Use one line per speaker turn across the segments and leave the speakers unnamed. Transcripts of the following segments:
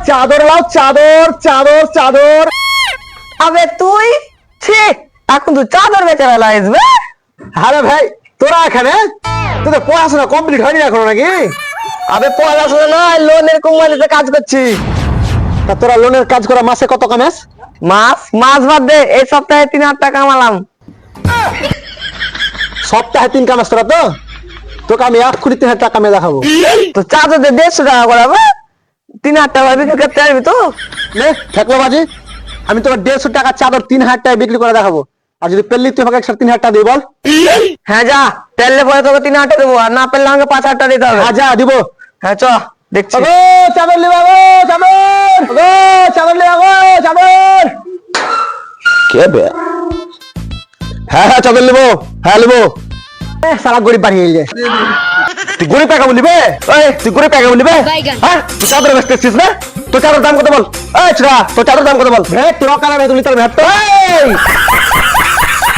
চাদর লাও, চাদর চাদর চাদর।
আবে তুই ছি, এখন তুই চাদর বেচা বেলা আসবে?
আরে ভাই তোরা এখানে, তোদের পড়াশোনা কমপ্লিট হয়নি এখনো নাকি?
আবে পড়াশোনা নয়, লোনের কোম্পানিতে কাজ করছি।
তা তোরা লোনের কাজ করা মাসে কত কামাস?
মাস বাদ দে, এই সপ্তাহে 3,000 টাকা কামালাম।
সপ্তাহে 3 কামাস তোরা? তো তোকে আমি 1,000 টাকা কামিয়ে দেখাবো।
তো চাদর দিয়ে 150 টাকা করাবো, 3,000 টাকা বিক্রি করতে পারবি তো?
নে থাকলো বাজি, আমি তোর 150 টাকা চাদর 3,000 টাকায় বিক্রি করে দেখাবো। আর যদি পেললি তুই আমাকে 3,500 টাকা দিবি বল।
হ্যাঁ যা, পেলে পরে তোকে 3,000 টাকা দেবো, আর না পেলে আমাকে 5,000 টাকা দিতে হবে।
হ্যাঁ যা দিব।
হ্যাঁ চ দেখছি।
ওগো চাদর লিবা, গো চাদর, ওগো চাদর লিবা, গো চাদর। কে বে? হ্যাঁ হ্যাঁ চাদর লিবো, হ্যাঁ লিবো। সারা গরিব বাড়ি গেলে তুই গরিব টাকা বলিবে? তুই গরিব টাকা বলিবে? হ্যাঁ তুই চাদর বেচতেছিস না? তোর চাদর দাম কত বল? ছোড়া তোর চাদর দাম কত বল? তোর কারণে তুই তোর ভেট,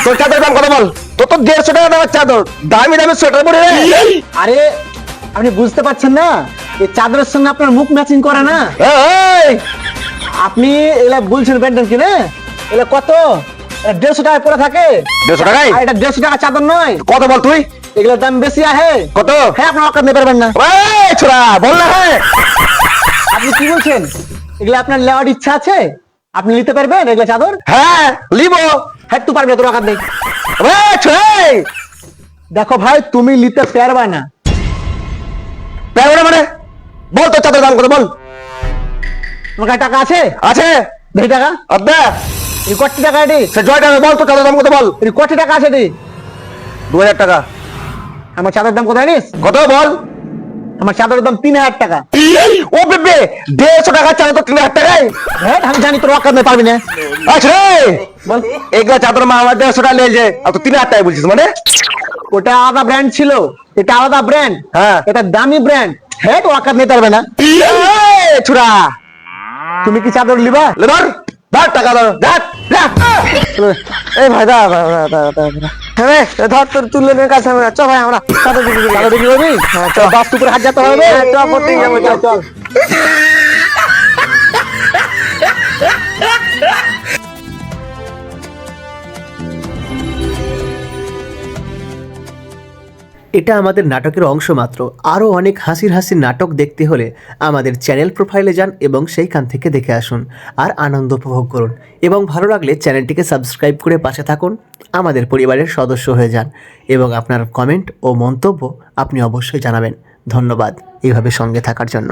তোর চাদর দাম কত বল? তোর তো 150 টাকা দামের চাদর, দামি দামি সোয়েটার পরে। আরে আপনি বুঝতে পারছেন না, এই চাদরের সঙ্গে আপনার মুখ ম্যাচিং করে না। আপনি এগুলা বলছেন ব্যান্ডেল কিনে, এগুলা কত? 150 টাকায় পরে থাকে। 150 টাকায়? এটা 150 টাকা চাদর নয়। কত বল তুই? এগুলোর দাম বেশি আছে। কত? হ্যাঁ আপনার অকাত নিতে পারবেন না। ছোড়া বল না। হ্যাঁ আপনি কি বলছেন? এগুলা আপনার নেওয়ার ইচ্ছা আছে? আপনি নিতে পারবেন এগুলা চাদর? হ্যাঁ লিবো। হ্যাঁ তুই পারবি, তোর অকাত নেই। দেখো ভাই, তুমি নিতে পারবা না। পারবে না মানে? বল তোর চাদর দাম কত বল? তোমার কাছে টাকা আছে? আছে। দেখি টাকা। আব্বা এই কত টাকা এটি? সে জয় টাকা বল, তোর চাদর দাম কত বল? এই কত টাকা আছে এটি? 2,000 টাকা। আমার চাদরের দাম কত জানিস? কত বল? আমার চাদরের দাম 3,000 টাকা। ও বেবে 150 টাকা চাদর তো 3,000 টাকায়? হ্যাঁ আমি জানি তোর অকাত নেই, পারবি না। আচ্ছা রে বল, এগুলা চাদর মা আমার 150 টাকা নিয়ে যায়, আর তুই 3,000 টাকা বলছিস মানে? ওটা আলাদা ব্র্যান্ড ছিল, এটা আলাদা ব্র্যান্ড। হ্যাঁ এটা দামি ব্র্যান্ড। হ্যাঁ তো অকাত নিতে পারবে না। ছুরা তুমি কি চাদর লিবা? লেবার ধর টাকা ধর, এই ভাই দা হ্যাঁ ধর তোর তুলনের কাছে আমরা চ ভাই, আমরা চাদর বিক্রি করবি। হ্যাঁ চ, বাস্তু করে হাত যেতে হবে। চ করতেই যাবো, চল।
এটা আমাদের নাটকের অংশ মাত্র। আরও অনেক হাসির হাসির নাটক দেখতে হলে আমাদের চ্যানেল প্রোফাইলে যান এবং সেইখান থেকে দেখে আসুন আর আনন্দ উপভোগ করুন। এবং ভালো লাগলে চ্যানেলটিকে সাবস্ক্রাইব করে পাশে থাকুন, আমাদের পরিবারের সদস্য হয়ে যান এবং আপনার কমেন্ট ও মন্তব্য আপনি অবশ্যই জানাবেন। ধন্যবাদ এইভাবে সঙ্গে থাকার জন্য।